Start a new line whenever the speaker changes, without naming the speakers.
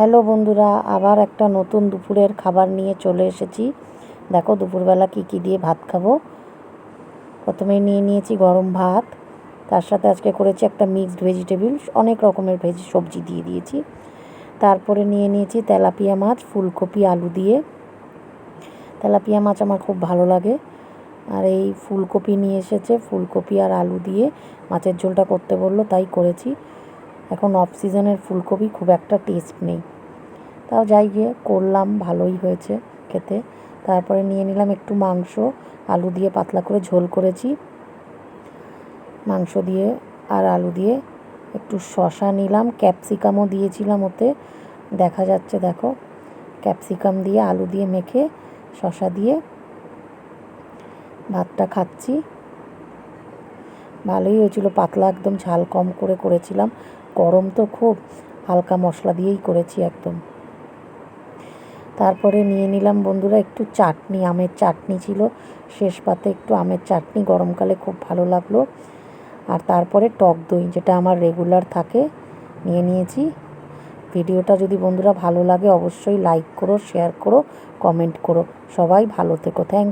Hello বন্ধুরা, আবার একটা নতুন দুপুরের খাবার নিয়ে চলে এসেছি। দেখো দুপুরবেলা কি দিয়ে ভাত খাবো। প্রথমেই নিয়ে নিয়েছি গরম ভাত, তার সাথে আজকে করেছি একটা মিক্সড ভেজিটেবল, অনেক রকমের সবজি দিয়ে দিয়েছি। তারপরে নিয়ে নিয়েছি তেলাপিয়া মাছ, ফুলকপি আলু দিয়ে। তেলাপিয়া মাছ আমার খুব ভালো লাগে, আর এই ফুলকপি নিয়ে এসেছে, ফুলকপি আর আলু দিয়ে মাছের ঝোলটা করতে বললো, তাই করেছি। এখন অফ সিজনের ফুলকপি খুব একটা টেস্ট নেই, তাও যাই গিয়ে করলাম, ভালোই হয়েছে খেতে। তারপরে নিয়ে নিলাম একটু মাংস, আলু দিয়ে পাতলা করে ঝোল করেছি। মাংস দিয়ে আর আলু দিয়ে একটু শসা নিলাম, ক্যাপসিকামও দিয়েছিলাম ওতে, দেখা যাচ্ছে দেখো। ক্যাপসিকাম দিয়ে আলু দিয়ে মেখে শসা দিয়ে ভাতটা খাচ্ছি। ভালোই হয়েছিল, পাতলা একদম, ঝাল কম করে করেছিলাম। গরম তো খুব, হালকা মশলা দিয়েই করেছি একদম। তারপরে নিয়ে নিলাম বন্ধুরা একটু চাটনি, আমের চাটনি ছিল শেষ পাতে, একটু আমের চাটনি, গরমকালে খুব ভালো লাগলো। আর তারপরে টক দই, যেটা আমার রেগুলার থাকে, নিয়ে নিয়েছি। ভিডিওটা যদি বন্ধুরা ভালো লাগে অবশ্যই লাইক করো, শেয়ার করো, কমেন্ট করো। সবাই ভালো থেকো। থ্যাংক